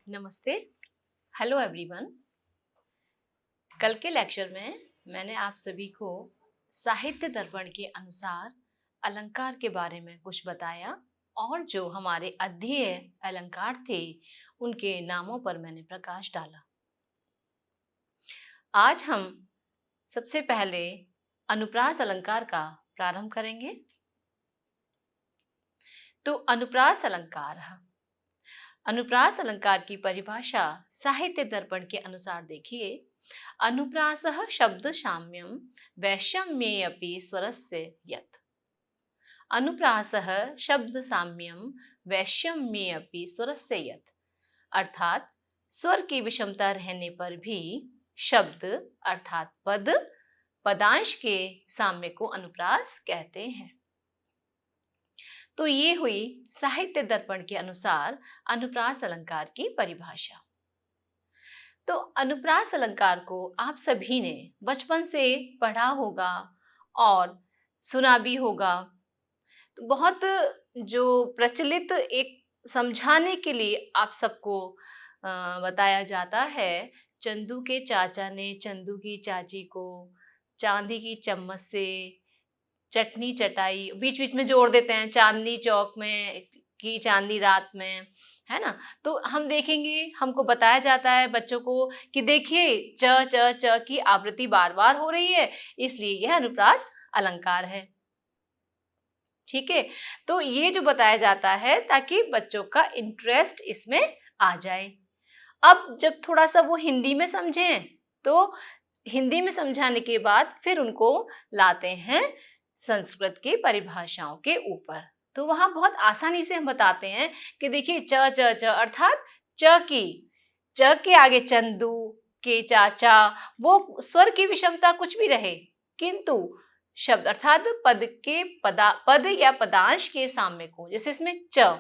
नमस्ते। Hello everyone. कल के लेक्चर में मैंने आप सभी को साहित्य दर्पण के अनुसार अलंकार के बारे में कुछ बताया और जो हमारे अध्येय अलंकार थे उनके नामों पर मैंने प्रकाश डाला। आज हम सबसे पहले अनुप्रास अलंकार का प्रारंभ करेंगे। तो अनुप्रास अलंकार की परिभाषा साहित्य दर्पण के अनुसार देखिए। अनुप्रासः शब्द साम्यम वैषम्येऽपि स्वरस्य यत्। अनुप्रासः शब्द साम्यम वैषम्येऽपि स्वरस्य यत्, अर्थात स्वर की विषमता रहने पर भी शब्द अर्थात पदांश के साम्य को अनुप्रास कहते हैं। तो ये हुई साहित्य दर्पण के अनुसार अनुप्रास अलंकार की परिभाषा। तो अनुप्रास अलंकार को आप सभी ने बचपन से पढ़ा होगा और सुना भी होगा। तो बहुत जो प्रचलित एक समझाने के लिए आप सबको बताया जाता है। चंदू के चाचा ने चंदू की चाची को चांदी की चम्मच से चटनी चटाई, बीच बीच में जोड़ देते हैं चांदनी चौक में की चांदनी रात में, है ना। तो हम देखेंगे, हमको बताया जाता है बच्चों को कि देखिए च च च की आवृत्ति बार बार हो रही है, इसलिए यह अनुप्रास अलंकार है। ठीक है, तो ये जो बताया जाता है ताकि बच्चों का इंटरेस्ट इसमें आ जाए। अब जब थोड़ा सा वो हिंदी में समझें तो हिंदी में समझाने के बाद फिर उनको लाते हैं संस्कृत की परिभाषाओं के ऊपर। तो वहां बहुत आसानी से हम बताते हैं कि देखिए च च च अर्थात च के आगे चंदू के चाचा, वो स्वर की विषमता कुछ भी रहे किंतु शब्द अर्थात पद या पदांश के साम्य को, जैसे इसमें च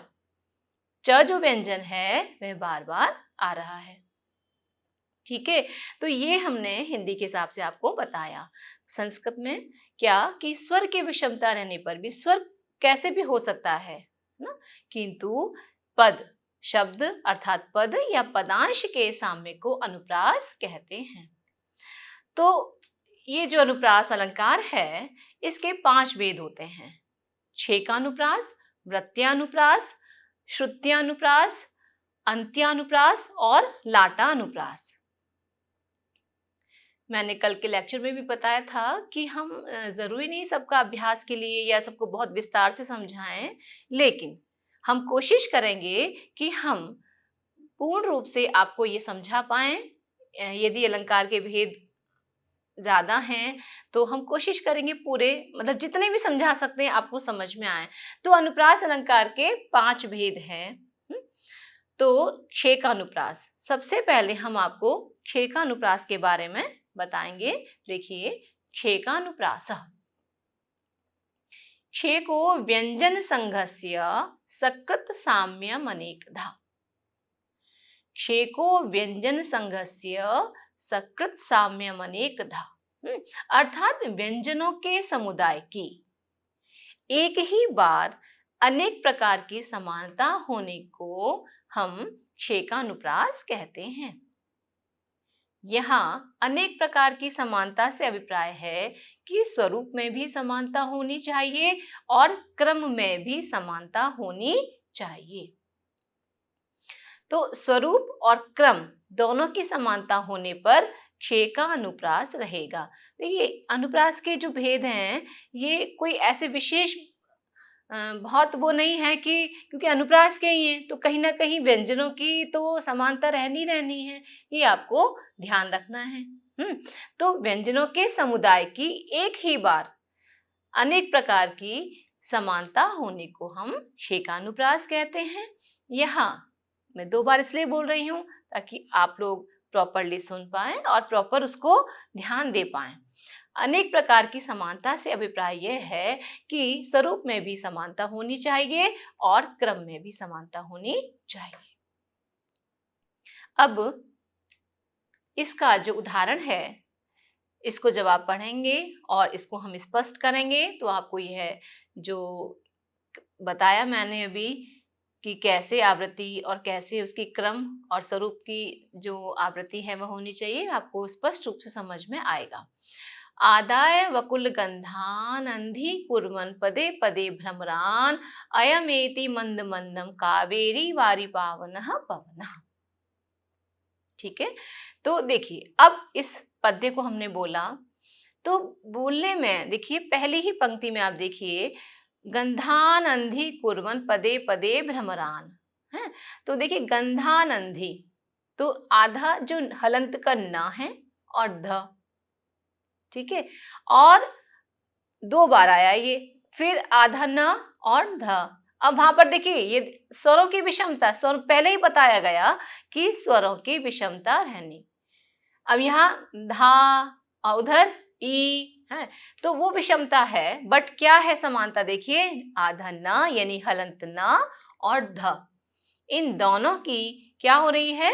जो व्यंजन है वह बार बार आ रहा है। ठीक है, तो ये हमने हिंदी के हिसाब से आपको बताया। संस्कृत में क्या कि स्वर की विषमता रहने पर भी स्वर कैसे भी हो सकता है ना, किंतु पद शब्द अर्थात पद या पदांश के साम्य को अनुप्रास कहते हैं। तो ये जो अनुप्रास अलंकार है इसके 5 भेद होते हैं: छेकानुप्रास, वृत्त्यानुप्रास, श्रुत्यानुप्रास, अंत्यानुप्रास और लाटानुप्रास। मैंने कल के लेक्चर में भी बताया था कि हम जरूरी नहीं सबका अभ्यास के लिए या सबको बहुत विस्तार से समझाएं, लेकिन हम कोशिश करेंगे कि हम पूर्ण रूप से आपको ये समझा पाएं। यदि अलंकार के भेद ज्यादा हैं तो हम कोशिश करेंगे पूरे मतलब जितने भी समझा सकते हैं आपको समझ में आए। तो अनुप्रास अलंकार के 5 भेद हैं। तो छेकानुप्रास, सबसे पहले हम आपको छेकानुप्रास के बारे में बताएंगे। देखिए छेकानुप्रासः छेको व्यंजन संघस्य सकृत साम्यम अनेकधा। छेको व्यंजन संघस्य सकृत साम्यम अनेकधा, अर्थात व्यंजनों के समुदाय की एक ही बार अनेक प्रकार की समानता होने को हम छेकानुप्रास कहते हैं। यहाँ अनेक प्रकार की समानता से अभिप्राय है कि स्वरूप में भी समानता होनी चाहिए और क्रम में भी समानता होनी चाहिए। तो स्वरूप और क्रम दोनों की समानता होने पर छेकानुप्रास रहेगा। देखिए अनुप्रास के जो भेद हैं ये कोई ऐसे विशेष बहुत वो नहीं है कि क्योंकि अनुप्रास के ही हैं तो कहीं ना कहीं व्यंजनों की तो समानता रहनी है, ये आपको ध्यान रखना है। तो व्यंजनों के समुदाय की एक ही बार अनेक प्रकार की समानता होने को हम छेकानुप्रास कहते हैं। यहाँ मैं 2 बार इसलिए बोल रही हूँ ताकि आप लोग प्रॉपरली सुन पाएं और प्रॉपर उसको ध्यान दे पाएं। अनेक प्रकार की समानता से अभिप्राय यह है कि स्वरूप में भी समानता होनी चाहिए और क्रम में भी समानता होनी चाहिए। अब इसका जो उदाहरण है इसको जब आप पढ़ेंगे और इसको हम स्पष्ट करेंगे तो आपको यह जो बताया मैंने अभी कि कैसे आवृत्ति और कैसे उसकी क्रम और स्वरूप की जो आवृत्ति है वह होनी चाहिए, आपको स्पष्ट रूप से समझ में आएगा। आदाय वकुल गंधान अंधी कुर्वन् पदे पदे भ्रमरान अयमेति मंद मंदम कावेरी वारी पावनः पवनः। ठीक है, तो देखिए अब इस पद्य को हमने बोला, तो बोलने में देखिए पहली ही पंक्ति में आप देखिए गंधान अंधी कुर्वन् पदे पदे भ्रमरान है। तो देखिए गंधान अंधी, तो आधा जो हलंत का न है और ध, ठीक है, और दो बार आया ये, फिर आधा न और ध। अब वहां पर देखिए ये स्वरों की विषमता, स्वर पहले ही बताया गया कि स्वरों की विषमता रहनी। अब यहाँ धा और उधर ई है, तो वो विषमता है, बट क्या है समानता, देखिए आधा न यानी हलंत न और ध, इन दोनों की क्या हो रही है,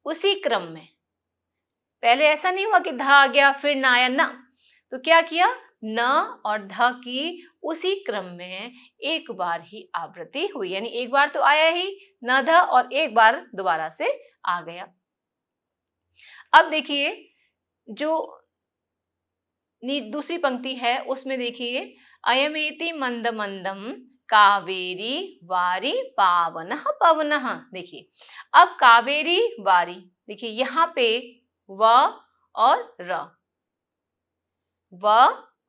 उसी क्रम में। पहले ऐसा नहीं हुआ कि धा आ गया फिर न आया, न, तो क्या किया, न और ध की उसी क्रम में एक बार ही आवृत्ति हुई, यानी एक बार तो आया ही न ध और एक बार दोबारा से आ गया। अब देखिए जो दूसरी पंक्ति है उसमें देखिए अयमेति मंद मंदम कावेरी वारी पावनः पवनः। देखिए अब कावेरी वारी, देखिए यहाँ पे व और र, व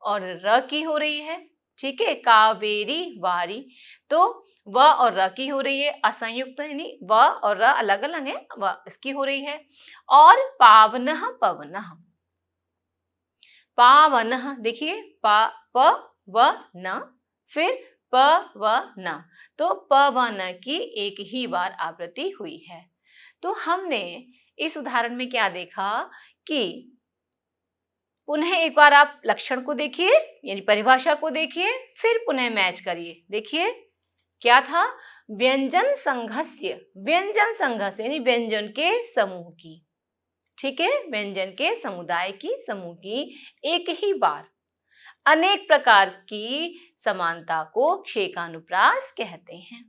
और र की हो रही है, ठीक है, कावेरी वारी, तो व और र की हो रही है, असंयुक्त है, यानी व और र अलग अलग है, व इसकी हो रही है। और पावनः पवनः, पावनः देखिए प व न, फिर प व न, तो प व न की एक ही बार आवृत्ति हुई है। तो हमने इस उदाहरण में क्या देखा कि पुनः एक बार आप लक्षण को देखिए यानी परिभाषा को देखिए, फिर पुनः मैच करिए। देखिए क्या था, व्यंजन संघस्य, व्यंजन संघस्य यानी व्यंजन के समूह की, ठीक है, व्यंजन के समुदाय की, समूह की एक ही बार अनेक प्रकार की समानता को क्षेकानुप्रास कहते हैं।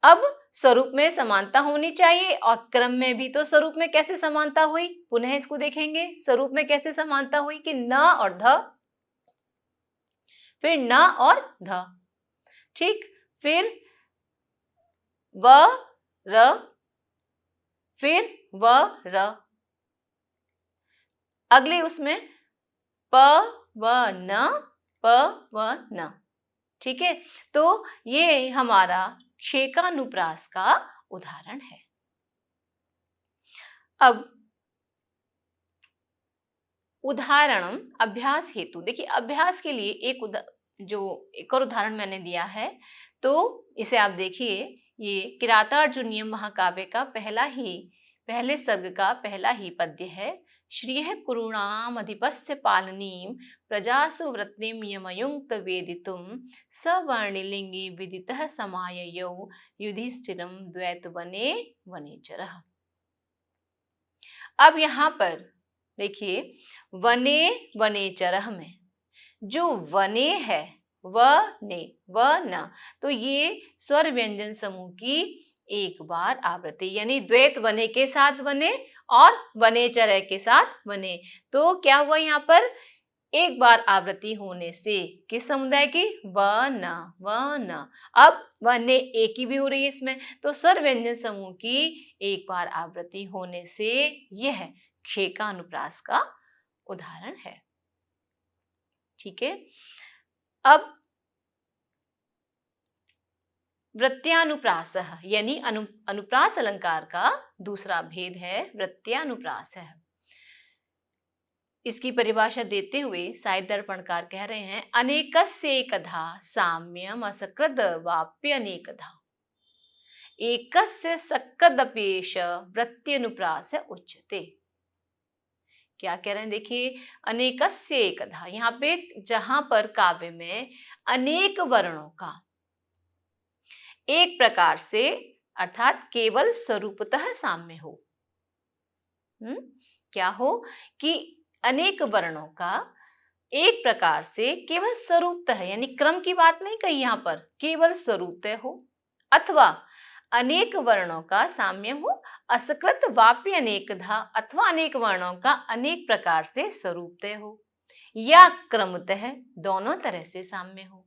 अब स्वरूप में समानता होनी चाहिए और क्रम में भी, तो स्वरूप में कैसे समानता हुई, पुनः इसको देखेंगे। स्वरूप में कैसे समानता हुई कि न और ध, फिर न और ध, ठीक, फिर व र, फिर व र, अगले उसमें प व न, प व न, ठीक है। तो ये हमारा क्षेकानुप्रास का उदाहरण है। अब उदाहरण अभ्यास हेतु, देखिए अभ्यास के लिए एक और उदाहरण मैंने दिया है, तो इसे आप देखिए। ये किरातार्जुनीय महाकाव्य का पहले सर्ग का पहला ही पद्य है। श्रियः कुरूणाम अधिपस्य पालनीम प्रजासु वृत्तिम यमयुक्त वेदितुम सवर्णिलिंगी विदितः समाययौ युधिष्ठिरं द्वैतवने वनेचरः। अब यहाँ पर देखिए वने वनेचरः में जो वने है, व ने व न, तो ये स्वर व्यंजन समूह की एक बार आवृत्ति, यानी द्वैत वने के साथ वने और वनेचर के साथ वने, तो क्या हुआ यहाँ पर एक बार आवृत्ति होने से किस समुदाय की, व न। अब वने एक ही भी हो रही है इसमें, तो स्वर व्यंजन समूह की एक बार आवृत्ति होने से यह क्षेकानुप्रास का उदाहरण है, ठीक है। अब वृत्त्यानुप्रास यानी अनुप्रास अलंकार का दूसरा भेद है वृत्त्यानुप्रास। इसकी परिभाषा देते हुए साहित्य दर्पणकार कह रहे हैं अनेकस्येकधा साम्यम असकृद वाप्य अनेकधा एकस्य सकदपेश वृत्त्यनुप्रास उच्यते। क्या कह रहे हैं, देखिए अनेकस्येकधा, यहाँ पे जहां पर काव्य में अनेक वर्णों का एक प्रकार से अर्थात केवल स्वरूपतः साम्य हो, क्या हो कि अनेक वर्णों का एक प्रकार से केवल स्वरूपतः, यानी क्रम की बात नहीं कही यहाँ पर, केवल स्वरूपतः हो, अथवा अनेक वर्णों का साम्य हो, असकृत वाप्य अनेकधा अथवा अनेक वर्णों का अनेक प्रकार से स्वरूपतः हो, या क्रमतः दोनों तरह से साम्य हो।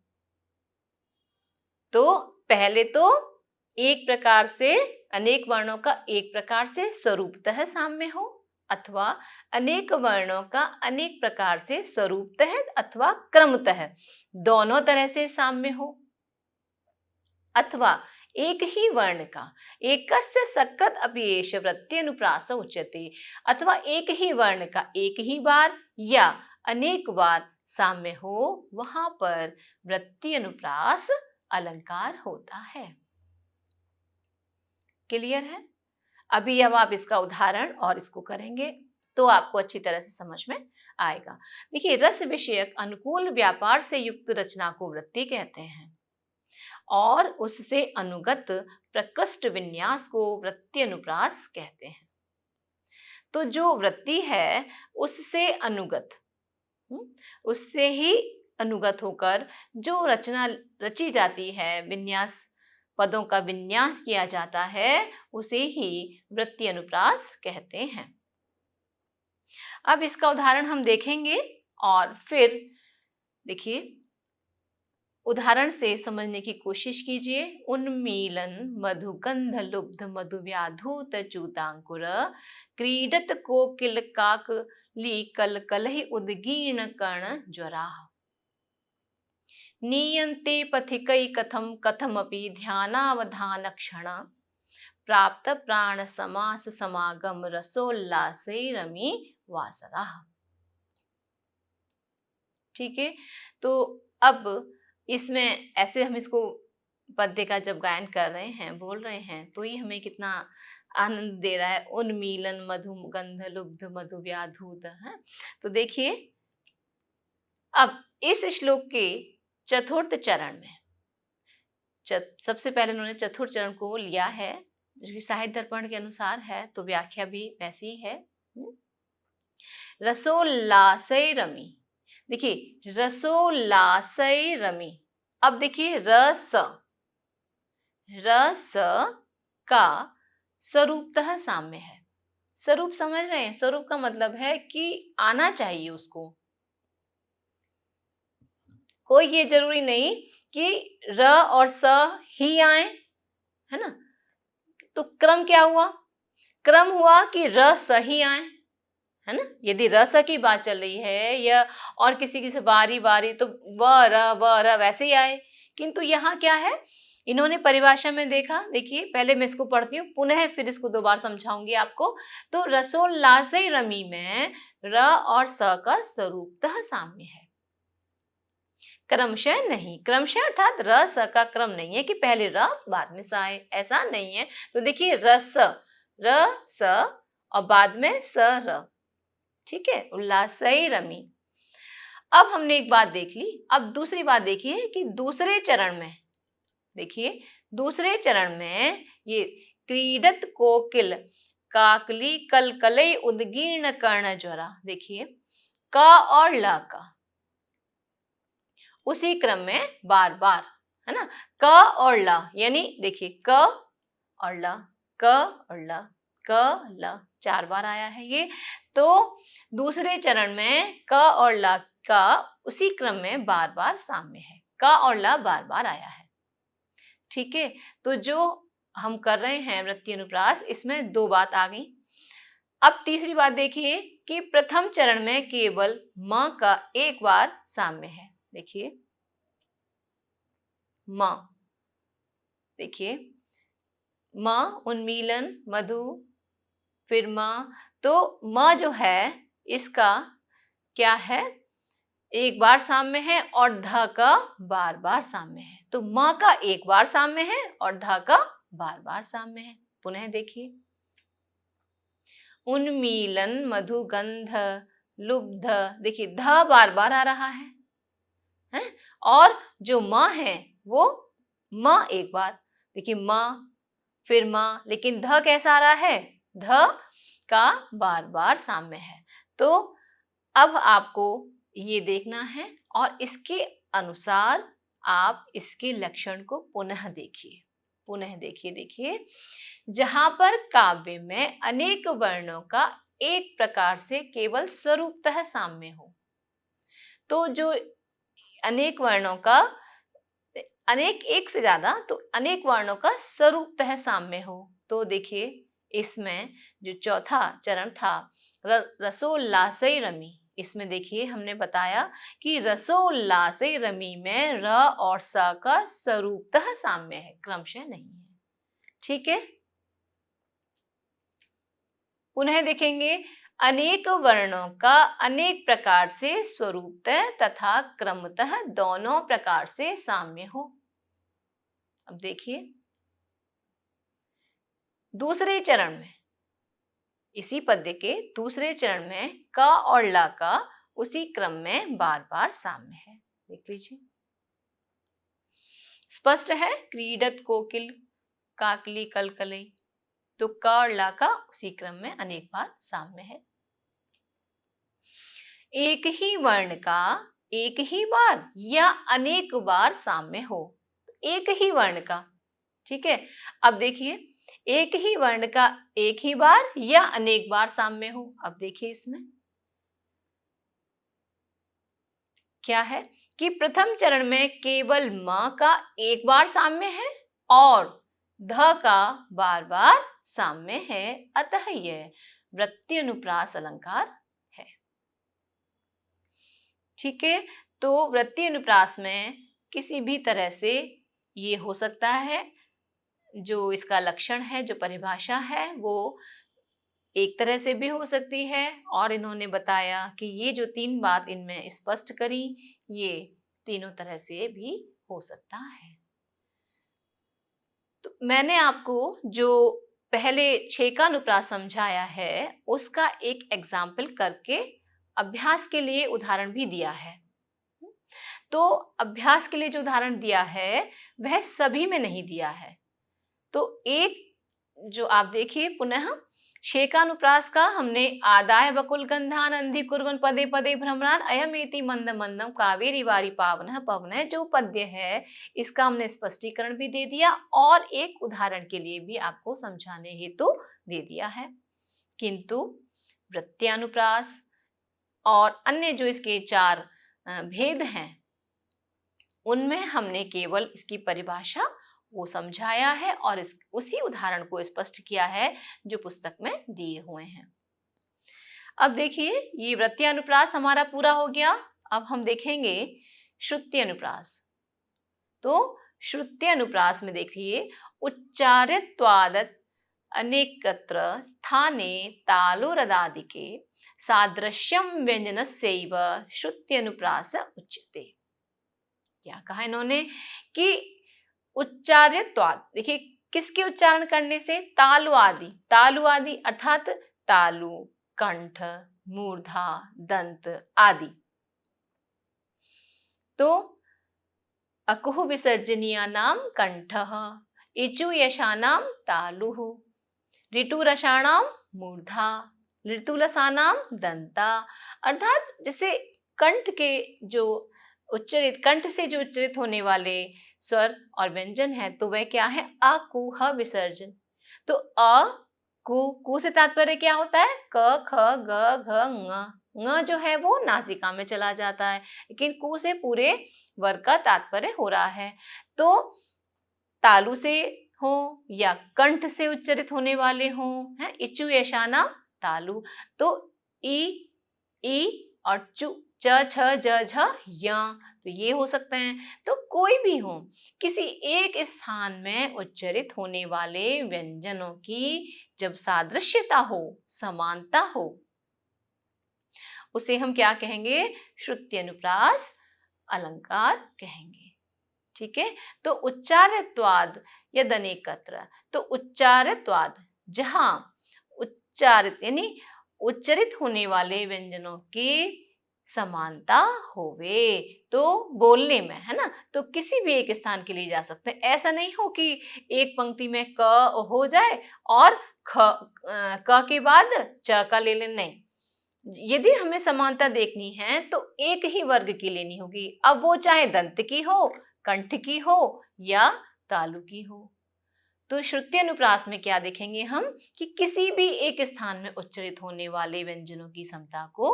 तो पहले तो एक प्रकार से अनेक वर्णों का एक प्रकार से स्वरूपतः साम्य हो, अथवा अनेक वर्णों का अनेक प्रकार से स्वरूपतः अथवा क्रमतः दोनों तरह से साम्य हो, अथवा एक ही वर्ण का एकस्य सकृत अपि वृत्त्यनुप्रास उच्यते, अथवा एक ही वर्ण का एक ही बार या अनेक बार साम्य हो, वहां पर वृत्ति अनुप्रास अलंकार होता है। क्लियर है? अभी अब आप इसका उदाहरण और इसको करेंगे तो आपको अच्छी तरह से समझ में आएगा। देखिए, रस विषयक अनुकूल व्यापार से युक्त रचना को वृत्ति कहते हैं और उससे अनुगत प्रकृष्ट विन्यास को वृत्ति अनुप्रास कहते हैं। तो जो वृत्ति है उससे अनुगत, उससे ही अनुगत होकर जो रचना रची जाती है, विन्यास पदों का विन्यास किया जाता है, उसे ही वृत्ति अनुप्रास कहते हैं। अब इसका उदाहरण हम देखेंगे और फिर देखिए उदाहरण से समझने की कोशिश कीजिए। उन्मीलन मधुगंध लुब्ध मधुव्याधूत चूतांकुर क्रीडत कोकिल काकली कल कलहि उद्गीर्ण कर्ण ज्वराः नीयन्ते पथिकै कथम कथमपि ध्यानावधान क्षण प्राप्त प्राण समास समागम रसोल्लासे रमी वासरा। ठीक है, तो अब इसमें ऐसे हम इसको पद्य का जब गायन कर रहे हैं, बोल रहे हैं, तो ये हमें कितना आनंद दे रहा है। उन्मीलन मधुगंध लुब्ध मधुव्याधूत है। तो देखिए अब इस श्लोक के चतुर्थ चरण में सबसे पहले उन्होंने चतुर्थ चरण को लिया है, जो कि साहित्य दर्पण के अनुसार है, तो व्याख्या भी वैसी ही है। रसोल्लासै रमी, देखिए रसोल्लासै रमी। अब देखिए रस, रस का स्वरूपतः साम्य है। स्वरूप समझ रहे हैं? स्वरूप का मतलब है कि आना चाहिए उसको, कोई ये जरूरी नहीं कि र और स ही आए, है ना। तो क्रम क्या हुआ? क्रम हुआ कि र स ही आए, है ना। यदि र स की बात चल रही है या और किसी से बारी बारी तो व र वैसे ही आए। किंतु यहाँ क्या है, इन्होंने परिभाषा में देखा। देखिए पहले मैं इसको पढ़ती हूँ, पुनः फिर इसको दो बार समझाऊंगी आपको। तो रसोल्लासे रमी में र और स का स्वरूपतः साम्य है, क्रमशः नहीं। क्रमशः अर्थात र स का क्रम नहीं है कि पहले र बाद में स आए, ऐसा नहीं है। तो देखिए रस, र स और बाद में स र, ठीक है। उल्लासई रमी। अब हमने एक बात देख ली, अब दूसरी बात देखिए कि दूसरे चरण में, देखिए दूसरे चरण में ये क्रीडत कोकिल काकली कलकलई उद्गीर्ण कर्ण ज्वरा। देखिए क और ल का उसी क्रम में बार बार, है ना। क और ल, यानी देखिए क और ल, क और ल, क ल, 4 बार आया है ये। तो दूसरे चरण में क और ल का उसी क्रम में बार बार साम्य है, क और ल बार बार आया है। ठीक है, तो जो हम कर रहे हैं वृत्ति अनुप्रास, इसमें 2 बात आ गई। अब तीसरी बात देखिए कि प्रथम चरण में केवल म का एक बार साम्य है। देखिए म, देखिए म उन्मीलन मधु, फिर म, तो म जो है इसका क्या है, एक बार साम्य है और ध का बार बार साम्य है। तो म का एक बार साम्य है और ध का बार बार साम्य है। पुनः देखिए उन्मीलन मधुगंध लुब्ध, देखिए ध बार बार आ रहा है, हैं? और जो म है वो म एक बार, देखिए म फिर म, लेकिन ध कैसा आ रहा है, ध का बार बार साम्य है। तो अब आपको ये देखना है और इसके अनुसार आप इसके लक्षण को पुनः देखिए। पुनः देखिए, जहां पर काव्य में अनेक वर्णों का एक प्रकार से केवल स्वरूपतः साम्य हो, तो जो अनेक वर्णों का अनेक एक से ज्यादा तो अनेक वर्णों का स्वरूपतः साम्य हो, तो देखिए इसमें जो चौथा चरण था रसोल्लासई रमी, इसमें देखिए हमने बताया कि रसोल्लासई रमी में र और स का स्वरूपतः साम्य है, क्रमशः नहीं है। ठीक है, पुनः देखेंगे अनेक वर्णों का अनेक प्रकार से स्वरूपतः तथा क्रमतः दोनों प्रकार से साम्य हो। अब देखिए दूसरे चरण में, इसी पद्य के दूसरे चरण में क और ला का उसी क्रम में बार बार साम्य है। देख लीजिए, स्पष्ट है, क्रीडत कोकिल काकली कलकलई, तो क और ला का उसी क्रम में अनेक बार साम्य है। एक ही वर्ण का एक ही बार या अनेक बार साम्य हो, एक ही वर्ण का, ठीक है। अब देखिए एक ही वर्ण का एक ही बार या अनेक बार साम्य हो, अब देखिए इसमें क्या है कि प्रथम चरण में केवल म का एक बार साम्य है और ध का बार बार साम्य है, अतः यह वृत्ति अनुप्रास अलंकार है। ठीक है, तो वृत्ति अनुप्रास में किसी भी तरह से ये हो सकता है, जो इसका लक्षण है, जो परिभाषा है, वो एक तरह से भी हो सकती है, और इन्होंने बताया कि ये जो तीन बात इनमें स्पष्ट करी, ये तीनों तरह से भी हो सकता है। तो मैंने आपको जो पहले 6 का अनुप्रास समझाया है, उसका एक एग्जाम्पल करके अभ्यास के लिए उदाहरण भी दिया है। तो अभ्यास के लिए जो उदाहरण दिया है वह सभी में नहीं दिया है। तो एक जो आप देखिए पुनः शेकानुप्रास का हमने आदाय बकुल गंधान अंधि कुर्वन पदे पदे भ्रमरान अयमेति मंद मंदम कावेरी वारी पावन पवन, जो पद्य है इसका हमने स्पष्टीकरण भी दे दिया और एक उदाहरण के लिए भी आपको समझाने हेतु दे दिया है। किंतु वृत्त्यानुप्रास और अन्य जो इसके 4 भेद हैं, उनमें हमने केवल इसकी परिभाषा वो समझाया है और उसी उदाहरण को स्पष्ट किया है जो पुस्तक में दिए हुए हैं। अब देखिए ये वृत्ति अनुप्रास हमारा पूरा हो गया। अब हम देखेंगे श्रुति अनुप्रास। तो श्रुति अनुप्रास में देखिए उच्चारित्वादत अनेकत्र स्थाने तालोरदादिके सादृश्यम व्यंजनस्यैव श्रुति अनुप्रास उच्यते। क्या कहा इन्होंने कि उच्चारित्वाद, देखिए किसके उच्चारण करने से, तालु आदि, तालु आदि अर्थात तालु, कंठ, मूर्धा, दंत आदि। तो अकुह विसर्जनीयानां कंठः, इचु यशानां तालुः, ऋतुरसाणां मूर्धा, ऋतुलसानां दंता। अर्थात जैसे कंठ के जो उच्चरित, कंठ से जो उच्चरित होने वाले स्वर और व्यंजन है तो वह क्या है, अकुह विसर्जन। तो अ कु से तात्पर्य क्या होता है, क ख ग घ ङ जो है वो नासिका में चला जाता है, लेकिन कु से पूरे वर्ग का तात्पर्य हो रहा है। तो तालु से हो या कंठ से उच्चरित होने वाले हो, है इचु यशाना तालु। तो ई और चु, च छ ज झ य, तो ये हो सकते हैं। तो कोई भी हो, किसी एक स्थान में उच्चरित होने वाले व्यंजनों की जब सादृश्यता हो, समानता हो, उसे हम क्या कहेंगे, श्रुति अनुप्रास अलंकार कहेंगे। ठीक है, तो उच्चारित्वाद यद अनेकत्र, तो उच्चारित्वाद जहां उच्चारित यानी उच्चरित होने वाले व्यंजनों की समानता होवे, तो बोलने में, है ना, तो किसी भी एक स्थान के लिए जा सकते हैं। ऐसा नहीं हो कि एक पंक्ति में क हो जाए और क के बाद च का ले लें, नहीं। यदि हमें समानता देखनी है तो एक ही वर्ग की लेनी होगी, अब वो चाहे दंत की हो, कंठ की हो या तालु की हो। तो श्रुति अनुप्रास में क्या देखेंगे हम कि किसी भी एक स्थान में उच्चारित होने वाले व्यंजनों की समता को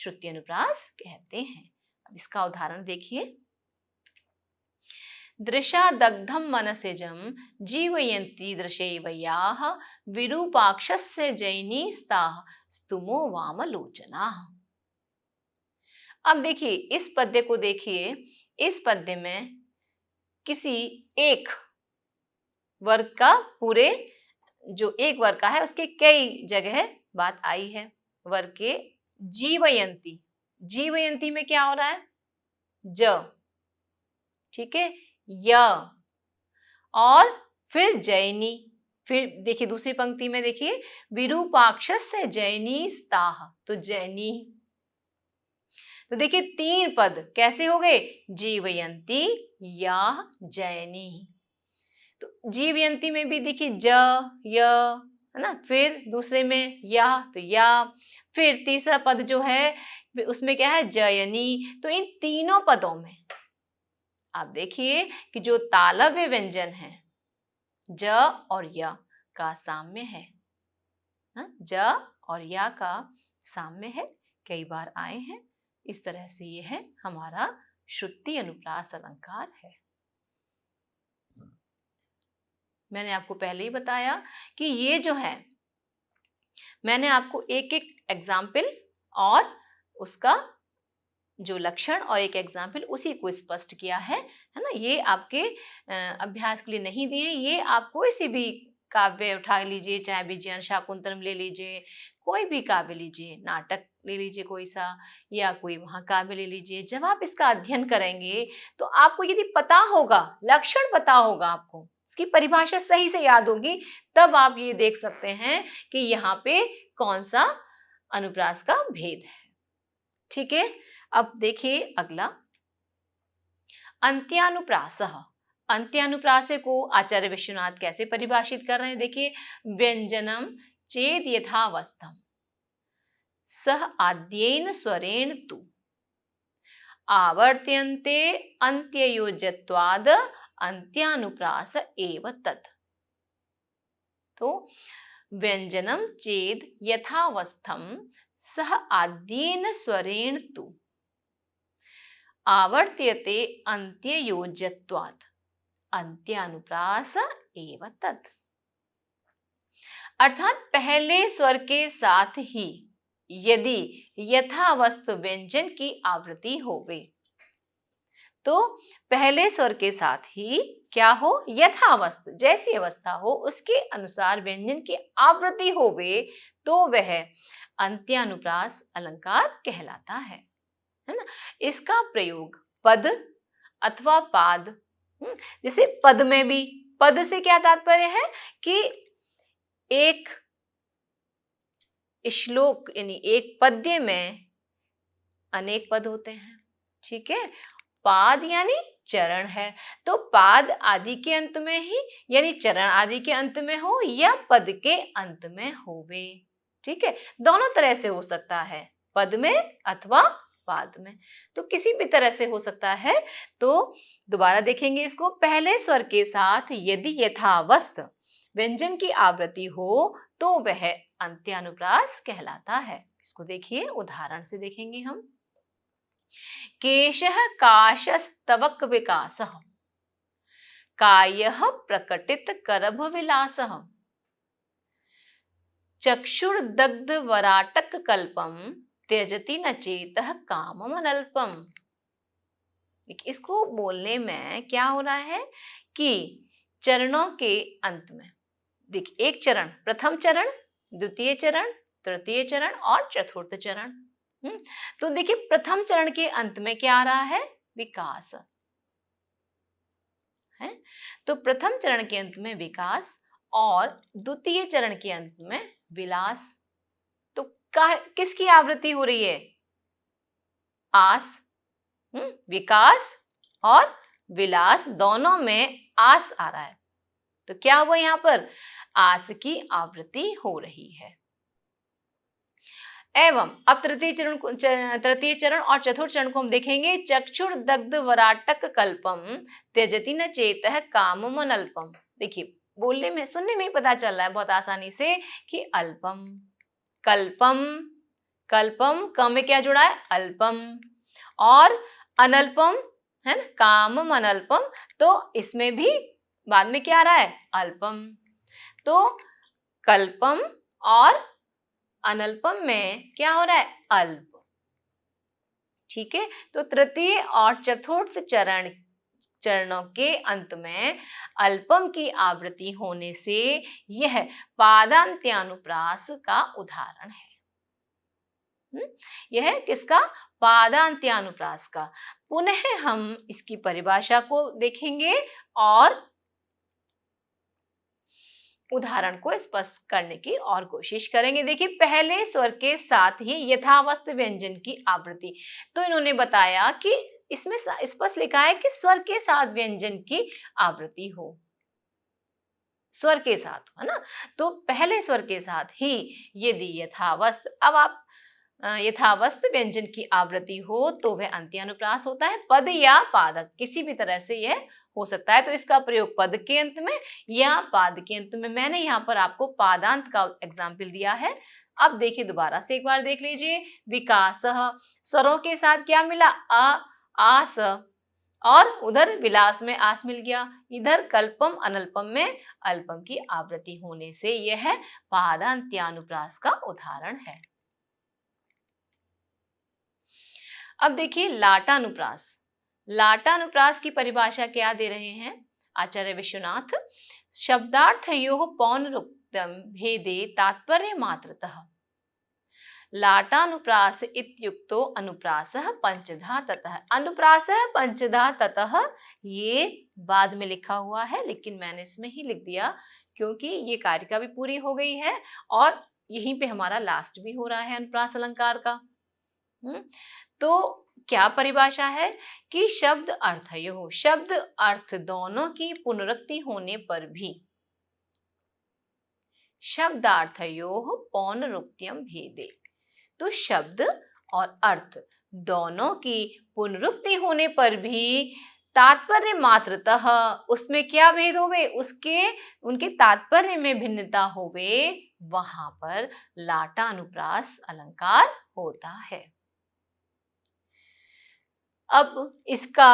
श्रुति अनुप्रास कहते हैं। अब इसका उदाहरण देखिए। दृशा दग्धम मनसिजम जीवयन्ति दृशेवयाः विरूपाक्षस्य जैनीस्ताः स्तुमो वामलोचना। अब देखिए इस पद्य को देखिए। इस पद्य में किसी एक वर्ग का पूरे जो एक वर्ग का है उसके कई जगह बात आई है। वर्ग के जीवयंती, जीवयंती में क्या हो रहा है? ज, ठीक है, य, और फिर जैनी। फिर देखिए दूसरी पंक्ति में देखिए विरूपाक्षस्य जैनीस्ताः, तो जैनी। तो देखिए 3 पद कैसे हो गए? जीवयंती, या, जैनी। तो जीवयंती में भी देखिए ज, य, है ना, फिर दूसरे में या, तो या, फिर तीसरा पद जो है उसमें क्या है? जयनी। तो इन तीनों पदों में आप देखिए कि जो तालव्य व्यंजन है ज और य का साम्य है, ज और या का साम्य है, कई बार आए हैं। इस तरह से ये है हमारा श्रुति अनुप्रास अलंकार है। मैंने आपको पहले ही बताया कि ये जो है मैंने आपको एक एक एग्जाम्पल और उसका जो लक्षण और एक एग्जाम्पल उसी को स्पष्ट किया है ना। ये आपके अभ्यास के लिए नहीं दिए, ये आप कोई सी भी काव्य उठा लीजिए, चाहे विजयन शाकुंतलम ले लीजिए, कोई भी काव्य लीजिए, नाटक ले लीजिए कोई सा, या कोई महाकाव्य ले लीजिए। जब आप इसका अध्ययन करेंगे तो आपको यदि पता होगा, लक्षण पता होगा, आपको इसकी परिभाषा सही से याद होगी, तब आप ये देख सकते हैं कि यहाँ पे कौन सा अनुप्रास का भेद है। ठीक है, अब देखिए अगला अंत्यानुप्रासः। अंत्यानुप्रासे को आचार्य विश्वनाथ कैसे परिभाषित कर रहे हैं? देखिए, व्यंजनम चेद यथावस्थम सह आद्येन स्वरेण तु आवर्त्यन्ते अंत्ययोजत्वाद अंत्यानुप्रास एव तत्। तो व्यंजनम चेद यथावस्थम सह आद्येन स्वरेण तु आवर्त्यते अंत्ययोजत्वात् अंत्यानुप्रास एव तत्। अर्थात पहले स्वर के साथ ही यदि यथावस्थ व्यंजन की आवृत्ति होवे, तो पहले स्वर के साथ ही क्या हो? यथावस्थ, जैसी अवस्था हो उसके अनुसार व्यंजन की आवृत्ति होवे तो वह अंत्यानुप्रास अलंकार कहलाता है ना। इसका प्रयोग पद अथवा पाद, जैसे पद में भी, पद से क्या तात्पर्य है कि एक श्लोक यानी एक पद्य में अनेक पद होते हैं। ठीक है, पाद यानी चरण है, तो पाद आदि के अंत में ही यानी चरण आदि के अंत में हो या पद के अंत में होवे। ठीक है, दोनों तरह से हो सकता है, पद में अथवा पाद में, तो किसी भी तरह से हो सकता है। तो दोबारा देखेंगे इसको, पहले स्वर के साथ यदि यथावस्थ व्यंजन की आवृत्ति हो तो वह अंत्यानुप्रास कहलाता है। इसको देखिए उदाहरण से देखेंगे हम। केशः काशस्तवक विकासः कायः प्रकटित करभ विलासः चक्षुर्दग्ध वराटक कल्पम त्यजति न चेतः कामम अनल्पम। इसको बोलने में क्या हो रहा है कि चरणों के अंत में देखिए, एक चरण, प्रथम चरण, द्वितीय चरण, तृतीय चरण और चतुर्थ चरण। तो देखिए प्रथम चरण के अंत में क्या आ रहा है? विकास है। तो प्रथम चरण के अंत में विकास और द्वितीय चरण के अंत में विलास। तो किसकी आवृत्ति हो रही है? आस। विकास और विलास दोनों में आस आ रहा है, तो क्या हुआ यहां पर? आस की आवृत्ति हो रही है। एवं अब तृतीय चरण और चतुर्थ चरण को हम देखेंगे। चक्षुर्दग्ध वराटक कल्पम त्यजति न चेतः कामम अनल्पम। देखिए बोलने में सुनने में ही पता चल रहा है बहुत आसानी से कि अल्पम, कल्पम, कल्पम क में क्या जुड़ा है, अल्पम, और अनल्पम है ना, कामम अनल्पम, तो इसमें भी बाद में क्या आ रहा है, अल्पम। तो कल्पम और अनल्पम में क्या हो रहा है, अल्प। ठीक है, तो तृतीय और चतुर्थ चरणों के अंत में अल्पम की आवृत्ति होने से यह पादांत्यानुप्रास का उदाहरण है। यह किसका, पादांत्यानुप्रास का। पुनः हम इसकी परिभाषा को देखेंगे और उदाहरण को स्पष्ट करने की और कोशिश करेंगे। देखिए, पहले स्वर के साथ ही यथावस्थ व्यंजन की आवृत्ति, तो इन्होंने बताया कि इसमें स्पष्ट लिखा है कि स्वर के साथ व्यंजन की आवृत्ति हो, स्वर के साथ, है ना। तो पहले स्वर के साथ ही यदि यथावस्थ, अब आप यथावस्थ व्यंजन की आवृत्ति हो तो वह अंत्यानुप्रास होता है। पद या पादक किसी भी तरह से यह हो सकता है, तो इसका प्रयोग पद के अंत में या पाद के अंत में। मैंने यहाँ पर आपको पादांत का एग्जाम्पल दिया है। अब देखिए, दोबारा से एक बार देख लीजिए। विकास, स्वरों के साथ क्या मिला, अ, आस, और उधर विलास में आस मिल गया। इधर कल्पम अनल्पम में अल्पम की आवृत्ति होने से यह पादांत्यानुप्रास का उदाहरण है। अब देखिए लाटानुप्रास। लाटानुप्रास की परिभाषा क्या दे रहे हैं आचार्य विश्वनाथ, शब्दार्थयोः पौनरुक्तम भेदे तात्पर्य मात्रतः लाटानुप्रास इत्युक्तो अनुप्रासः पंचधा ततः। अनुप्रासः पंचधा ततः ये बाद में लिखा हुआ है, लेकिन मैंने इसमें ही लिख दिया क्योंकि ये कारिका भी पूरी हो गई है और यहीं पे हमारा लास्ट भी हो रहा है अनुप्रास अलंकार का। तो क्या परिभाषा है कि शब्द अर्थयोः, शब्द अर्थ दोनों की पुनरुक्ति होने पर भी, शब्दार्थयोः पौनरुक्त्यम भेदे, तो शब्द और अर्थ दोनों की पुनरुक्ति होने पर भी तात्पर्य मात्रतः, उसमें क्या भेद होवे, उनके तात्पर्य में भिन्नता होवे, वहां पर लाटानुप्रास अलंकार होता है। अब इसका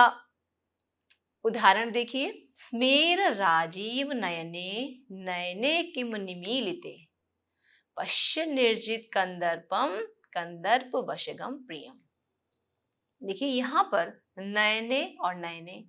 उदाहरण देखिए। स्मेर राजीव नयने नयने किम निमीलिते पश्य निर्जित कंदर्पम कंदर्प वशगम प्रियम। देखिए, यहाँ पर नयने और नयने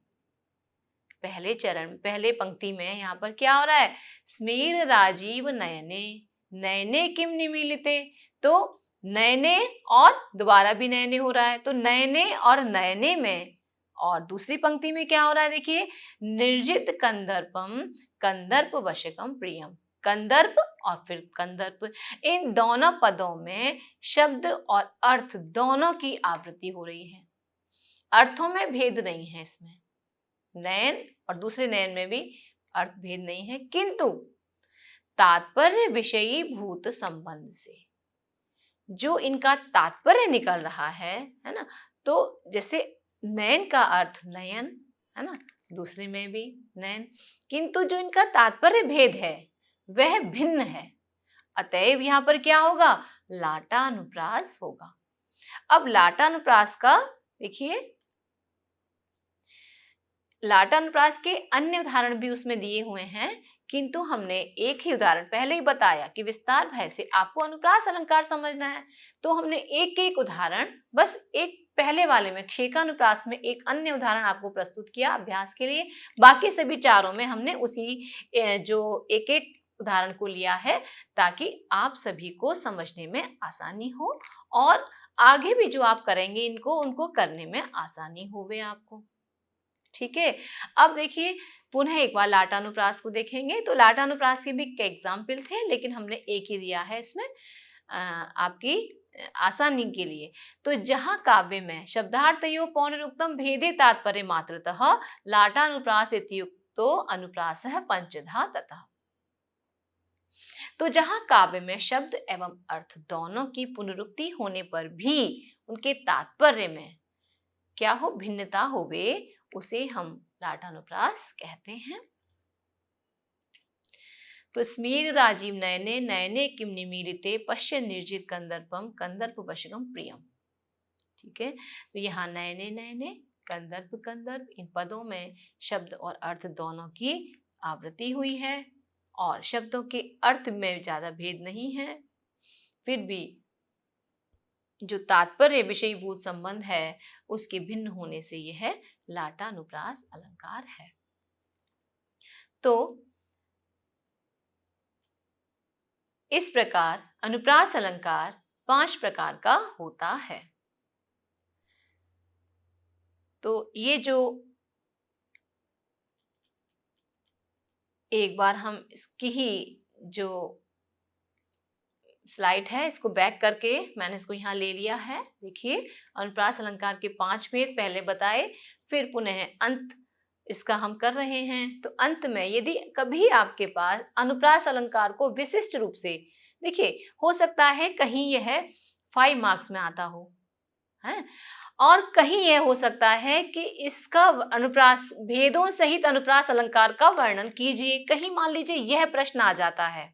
पहले चरण, पहले पंक्ति में यहाँ पर क्या हो रहा है, स्मेर राजीव नयने नयने किम निमीलिते, तो नयने और दोबारा भी नयने हो रहा है, तो नयने और नयने में, और दूसरी पंक्ति में क्या हो रहा है, देखिए, निर्जित कंदर्पम कंदर्प वशकम प्रियम, कंदर्प और फिर कंदर्प, इन दोनों पदों में शब्द और अर्थ दोनों की आवृत्ति हो रही है। अर्थों में भेद नहीं है इसमें, नयन और दूसरे नयन में भी अर्थ भेद नहीं है, किंतु तात्पर्य विषयी भूत संबंध से जो इनका तात्पर्य निकल रहा है ना, तो जैसे नयन का अर्थ नयन है ना, दूसरे में भी नयन, किंतु जो इनका तात्पर्य भेद है वह भिन्न है, अतएव यहाँ पर क्या होगा, लाटानुप्रास होगा। अब लाटानुप्रास का देखिए, लाटानुप्रास के अन्य उदाहरण भी उसमें दिए हुए हैं, किंतु हमने एक ही उदाहरण पहले ही बताया कि विस्तार भय से आपको अनुप्रास अलंकार समझना है, तो हमने एक एक उदाहरण, बस एक पहले वाले में क्षेकानुप्रास में एक अन्य उदाहरण आपको प्रस्तुत किया अभ्यास के लिए, बाकी सभी चारों में हमने उसी जो एक एक उदाहरण को लिया है ताकि आप सभी को समझने में आसानी हो और आगे भी जो आप करेंगे इनको, उनको करने में आसानी होवे आपको। ठीक है, अब देखिए पुनः एक बार लाटानुप्रास को देखेंगे, तो लाटानुप्रास के भी कई एग्जाम्पल थे, लेकिन हमने एक ही दिया है इसमें आपकी आसानी के लिए। तो जहां काव्य में शब्दार्थयोः पौनरुक्तम भेदे तात्पर्य मात्रतः लाटानुप्रास इत्युक्तो अनुप्रासः पंचधा ततः, तो जहां काव्य में शब्द एवं अर्थ दोनों की पुनरुक्ति होने पर भी उनके तात्पर्य में क्या हो, भिन्नता होवे, उसे हम लाटानुप्रास कहते हैं। तो स्मेर राजीव नयने नयने किम निमीलिते पश्य निर्जित कंदर्पम कंदर्प वशगम प्रियम। ठीक है, तो यहाँ नयने नयने कंदर्प कंदर्प इन पदों में शब्द और अर्थ दोनों की आवृत्ति हुई है और शब्दों के अर्थ में ज्यादा भेद नहीं है, फिर भी जो तात्पर्य विषयभूत संबंध है उसके भिन्न होने से यह लाटा अनुप्रास अलंकार है। तो इस प्रकार अनुप्रास अलंकार 5 प्रकार का होता है। तो ये जो एक बार हम इसकी ही जो स्लाइड है इसको बैक करके मैंने इसको यहाँ ले लिया है। देखिए, अनुप्रास अलंकार के 5 भेद पहले बताए, फिर पुनः अंत इसका हम कर रहे हैं। तो अंत में यदि कभी आपके पास अनुप्रास अलंकार को विशिष्ट रूप से, देखिए हो सकता है कहीं यह 5 मार्क्स में आता हो है, और कहीं यह हो सकता है कि इसका अनुप्रास भेदों सहित अनुप्रास अलंकार का वर्णन कीजिए, कहीं मान लीजिए यह प्रश्न आ जाता है,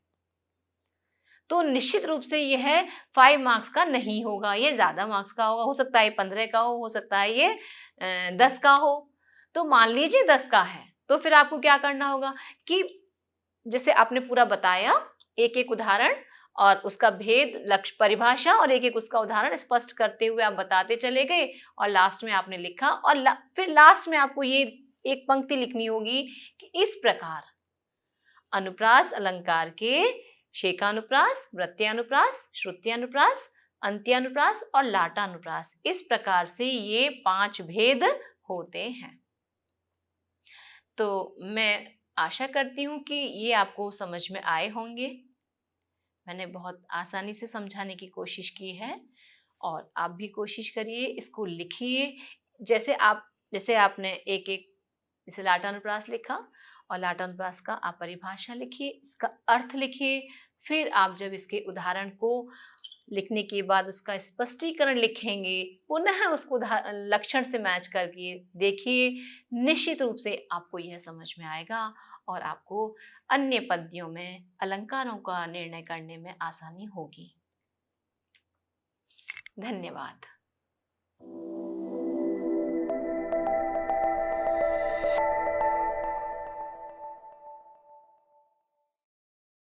तो निश्चित रूप से यह 5 मार्क्स का नहीं होगा, ये ज्यादा मार्क्स का होगा। हो सकता है 15 का हो सकता है ये 10 का हो। तो मान लीजिए 10 का है, तो फिर आपको क्या करना होगा कि जैसे आपने पूरा बताया, एक एक उदाहरण और उसका भेद, लक्ष्य, परिभाषा और एक एक उसका उदाहरण स्पष्ट करते हुए आप बताते चले गए और लास्ट में आपने लिखा, और फिर लास्ट में आपको ये एक पंक्ति लिखनी होगी कि इस प्रकार अनुप्रास अलंकार के शेकानुप्रास, वृत्त्यानुप्रास, श्रुत्यानुप्रास, अंत्यानुप्रास और लाटानुप्रास, इस प्रकार से ये 5 भेद होते हैं। तो मैं आशा करती हूँ कि ये आपको समझ में आए होंगे। मैंने बहुत आसानी से समझाने की कोशिश की है और आप भी कोशिश करिए, इसको लिखिए। जैसे आपने एक एक जैसे लाटानुप्रास लिखा और लाटानुप्रास का आप परिभाषा लिखिए, इसका अर्थ लिखिए, फिर आप जब इसके उदाहरण को लिखने के बाद उसका स्पष्टीकरण लिखेंगे, पुनः उसको लक्षण से मैच करके देखिए, निश्चित रूप से आपको यह समझ में आएगा और आपको अन्य पद्यों में अलंकारों का निर्णय करने में आसानी होगी। धन्यवाद।